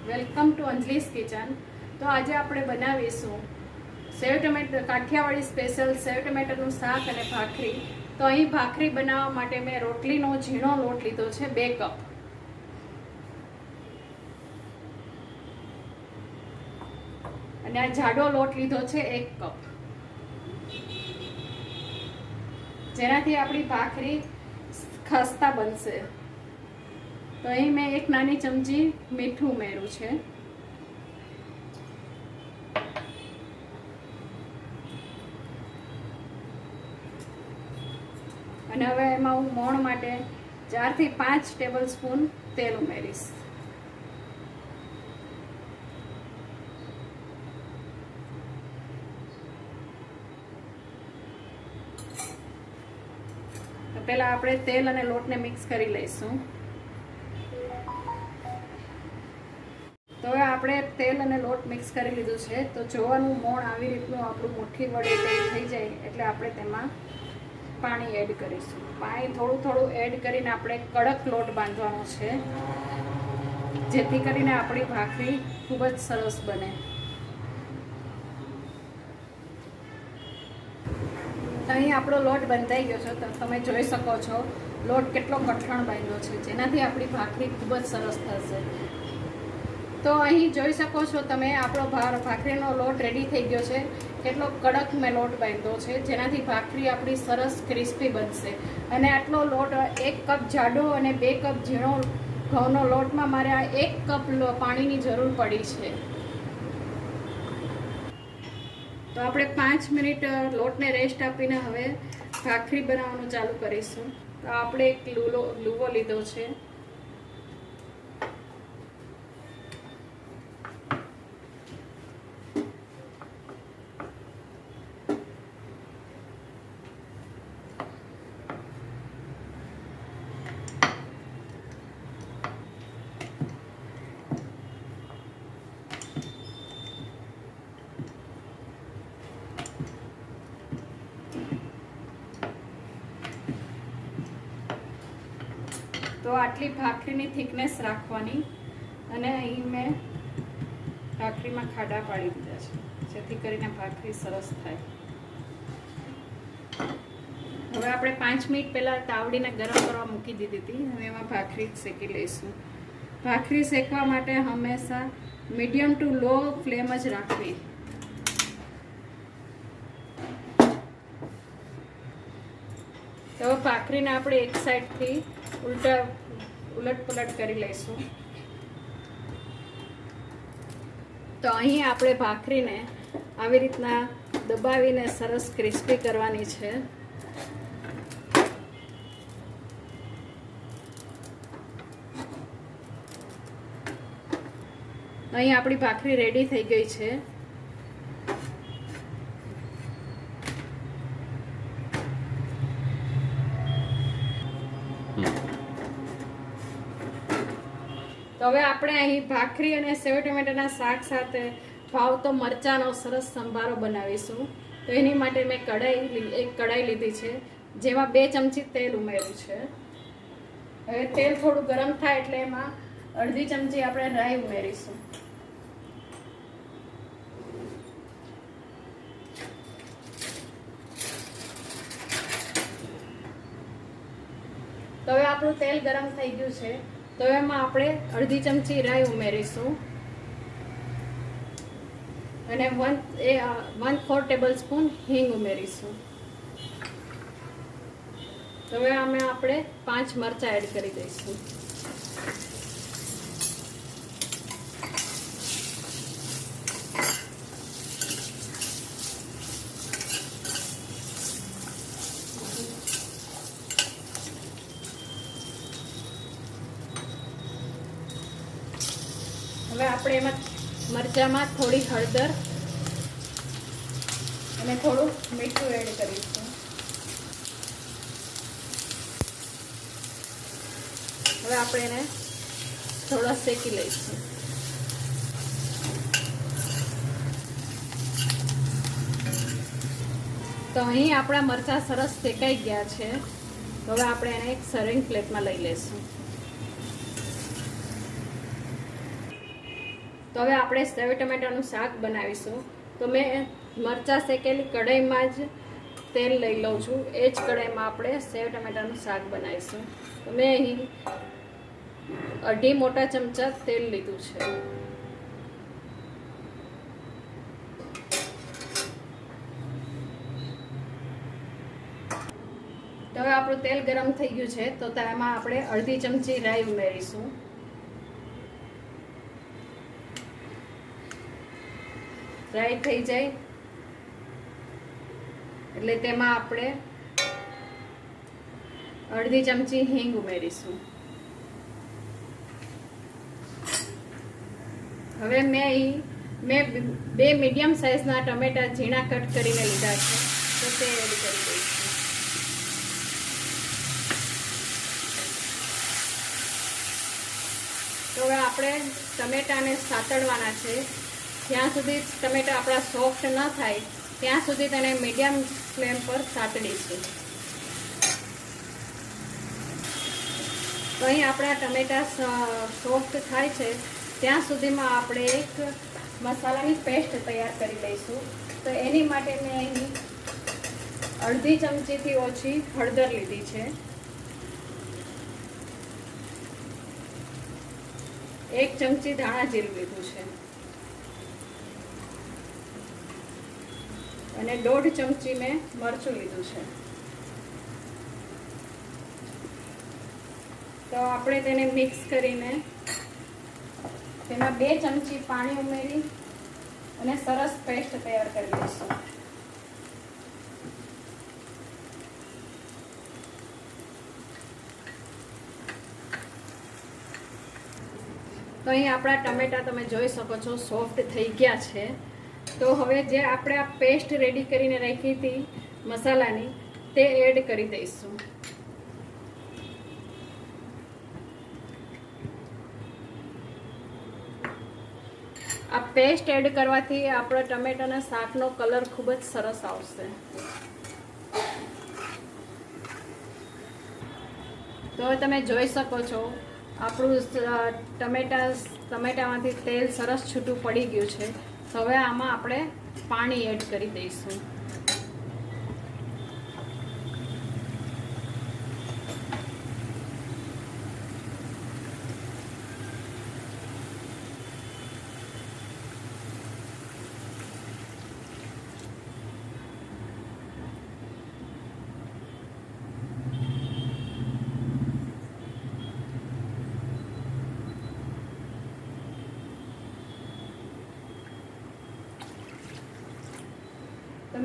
Welcome to અંજલીસ kitchen. તો આજે આપણે બનાવીશું સેવ ટમેટા કાઠિયાવાડી સ્પેશિયલ સેવ ટમેટાનું શાક અને ભાખરી. તો અહીં ભાખરી બનાવવા માટે મેં રોટલીનો ઝીણો લોટ લીધો છે 2 કપ. અને આ જાડો લોટ લીધો છે 1 કપ, જેનાથી આપણી ભાખરી ખસ્તા બનશે. તો અહીં મેં 1 નાની ચમચી મીઠું ઉમેર્યું છે. અને હવે એમાં હું મોણ માટે 4 થી 5 ટેબલ સ્પૂન તેલ ઉમેરીશ. તો પહેલા આપણે તેલ અને લોટને મિક્સ કરી લઈશું. તો હવે આપણે તેલ અને લોટ મિક્સ કરી લીધું છે. તો જોવાનું મોણ આવી રીતનું આપણું મુઠ્ઠી વડે થઈ જાય એટલે આપણે તેમાં પાણી એડ કરીશું. પાણી થોડું થોડું એડ કરીને આપણે કડક લોટ બાંધવાનો છે, જેથી કરીને આપણી ભાખરી ખૂબ જ સરસ બને. અહીં આપણો લોટ બંધાઈ ગયો છે. તો તમે જોઈ શકો છો લોટ કેટલો કઠણ બાંધ્યો છે, જેનાથી આપણી ભાખરી ખૂબ જ સરસ થશે. તો અહીં જોઈ શકો છો તમે આપણો ભાખરીનો લોટ રેડી થઈ ગયો છે. કેટલો કડક મેં લોટ બાંધ્યો છે, જેનાથી ભાખરી આપણી સરસ ક્રિસ્પી બનશે. અને આટલો લોટ 1 કપ જાડો અને 2 કપ ઝીણો ઘઉંનો લોટમાં મારે આ 1 કપ પાણીની જરૂર પડી છે. તો આપણે 5 મિનિટ લોટને રેસ્ટ આપીને હવે ભાખરી બનાવવાનું ચાલુ કરીશું. તો આપણે એક લુવો લીધો છે. તો આટલી ભાખરીની થિકનેસ રાખવાની. અને અહીં મેં ભાખરીમાં ખાડા પાડી દીધા છે, જેથી કરીને ભાખરી સરસ થાય. હવે આપણે 5 મિનિટ પહેલાં તાવડીને ગરમ કરવા મૂકી દીધી હતી. હવે એમાં ભાખરી શેકી લઈશું. ભાખરી શેકવા માટે હંમેશા મીડિયમ ટુ લો ફ્લેમ જ રાખવી. તો ભાખરીને આપણે એક સાઈડથી ઉલટ પલટ કરી લઈશું. તો અહીં આપણે ભાખરીને આવી રીતના દબાવીને સરસ ક્રિસ્પી કરવાની છે. અહીં આપણી ભાખરી રેડી થઈ ગઈ છે. તો હવે આપણે અહીં ભાખરી અને સેવ ટમેટાના શાક સાથે ભાવતો મરચાંનો સરસ સંભારો બનાવીશું. તો એની માટે મેં એક કઢાઈ લીધી છે, જેમાં 2 ચમચી તેલ ઉમેર્યું છે. હવે તેલ થોડું ગરમ થાય એટલે એમાં અડધી ચમચી આપણે રાઈ ઉમેરીશું. તો હવે આપણું તેલ ગરમ થઈ ગયું છે. તો એમાં આપણે અડધી ચમચી રાઈ ઉમેરીશું. અને 1/4 ટેબલ સ્પૂન હિંગ ઉમેરીશું. તો હવે આપણે 5 મરચાં એડ કરી દઈશું. હવે આપણે એમાં મરચાંમાં થોડી હળદર અને થોડું મીઠું એડ કરીશું. હવે આપણે એને થોડા શેકી લઈશું. તો અહીં આપણા મરચાં સરસ શેકાઈ ગયા છે. હવે આપણે એને એક સર્વિંગ પ્લેટમાં લઈ લઈશું. તો હવે આપણે સેવ ટમેટાનું શાક બનાવીશું. તો મેં મરચાં શેકેલી કઢાઈમાં જ તેલ લઈ લઉં છું. એ જ કઢાઈમાં આપણે સેવ ટમેટાનું શાક બનાવીશું. તો મેં અહીં 2.5 મોટા ચમચા તેલ લીધું છે. તો હવે આપણું તેલ ગરમ થઈ ગયું છે. તો તેમાં આપણે 1/2 ચમચી રાઈ ઉમેરીશું. રાઈ થઈ જાય એટલે તેમાં આપણે 1/2 ચમચી હિંગ ઉમેરીશું. હવે મેં 2 મીડિયમ સાઇઝના ટમેટા ઝીણા કટ કરીને લીધા છે. તો તે એડ કરી દઈશું. તો હવે આપણે ટમેટાને સાતળવાના છે. જ્યાં સુધી ટમેટા આપણા સોફ્ટ ન થાય ત્યાં સુધી તેને મીડિયમ ફ્લેમ પર સાતળીશું. તો અહીં આપણા ટમેટા સોફ્ટ થાય છે ત્યાં સુધીમાં આપણે એક મસાલાની પેસ્ટ તૈયાર કરી લઈશું. તો એની માટે મેં અહીં 1/2 ચમચીથી ઓછી હળદર લીધી છે. 1 ચમચી ધાણા જીરું લીધું છે અને 1.5 ચમચી મેં મરચું લીધું છે. તો આપણે તેને મિક્સ કરીને તેમાં 2 ચમચી પાણી ઉમેરી અને સરસ પેસ્ટ તૈયાર કરી લઈશું. તો અહીં આપણા ટમેટા તમે જોઈ શકો છો સોફ્ટ થઈ ગયા છે. તો હવે જે આપણે આ પેસ્ટ રેડી કરીને રાખી હતી મસાલાની તે એડ કરી દઈશું. આ પેસ્ટ એડ કરવાથી આપણા ટમેટાના શાકનો કલર ખૂબ જ સરસ આવશે. તો તમે જોઈ શકો છો આપણું ટમેટામાંથી તેલ સરસ છૂટું પડી ગયું છે. તો હવે આમાં આપણે પાણી એડ કરી દઈશું.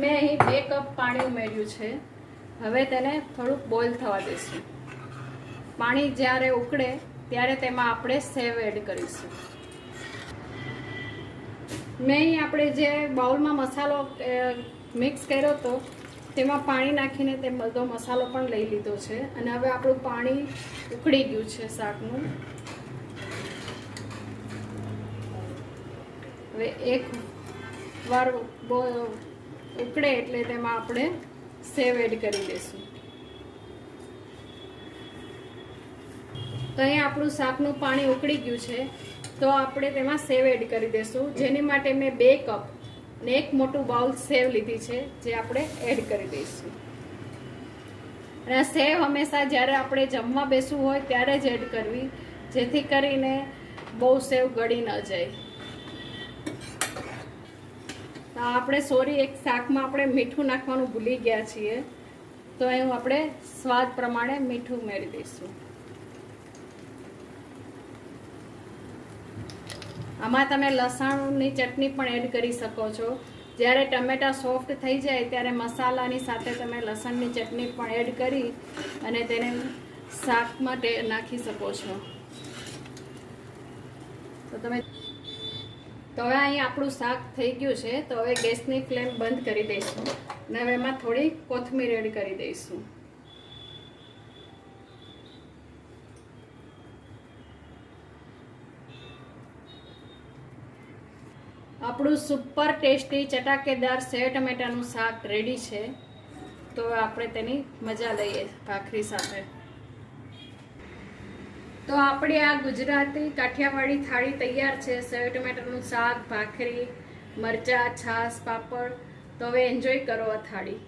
મેં અહીં 2 કપ પાણી ઉમેર્યું છે. હવે તેને થોડુંક બોઇલ થવા દઈશું. પાણી જ્યારે ઉકળે ત્યારે તેમાં આપણે સેવ એડ કરીશું. મેં અહીં આપણે જે બાઉલમાં મસાલો મિક્સ કર્યો હતો તેમાં પાણી નાખીને તે બધો મસાલો પણ લઈ લીધો છે. અને હવે આપણું પાણી ઉકળી ગયું છે શાકનું. હવે એક વાર ઉકળે એટલે તેમાં આપણે સેવ એડ કરી દઈશું. તો અહીં આપણું શાકનું પાણી ઉકળી ગયું છે. તો આપણે તેમાં સેવ એડ કરી દઈશું. જેની માટે મેં 2 કપ અને 1 મોટું બાઉલ સેવ લીધી છે જે આપણે એડ કરી દઈશું. અને સેવ હંમેશા જ્યારે આપણે જમવા બેસવું હોય ત્યારે જ એડ કરવી, જેથી કરીને બહુ સેવ ગળી ન જાય. આપણે એક શાકમાં આપણે મીઠું નાખવાનું ભૂલી ગયા છીએ. તો અહીં આપણે સ્વાદ પ્રમાણે મીઠું ઉમેરી દઈશું. આમાં તમે લસણની ચટણી પણ એડ કરી શકો છો. જ્યારે ટમેટા સોફ્ટ થઈ જાય ત્યારે મસાલાની સાથે તમે લસણની ચટણી પણ એડ કરી અને તેને શાકમાં નાખી શકો છો. તો હવે અહીં આપણું શાક થઈ ગયું છે. તો હવે ગેસની ફ્લેમ બંધ કરી દઈશું અને હવે એમાં થોડી કોથમીર એડ કરી દઈશું. આપણું સુપર ટેસ્ટી ચટાકેદાર સેવ ટમેટાનું શાક રેડી છે. તો આપણે તેની મજા લઈએ ભાખરી સાથે. તો આપણી આ ગુજરાતી કાઠિયાવાડી થાળી તૈયાર છે. સેવ ટમેટાનું શાક, ભાખરી, મરચાં, છાશ, પાપડ. તો હવે એન્જોય કરો આ થાળી.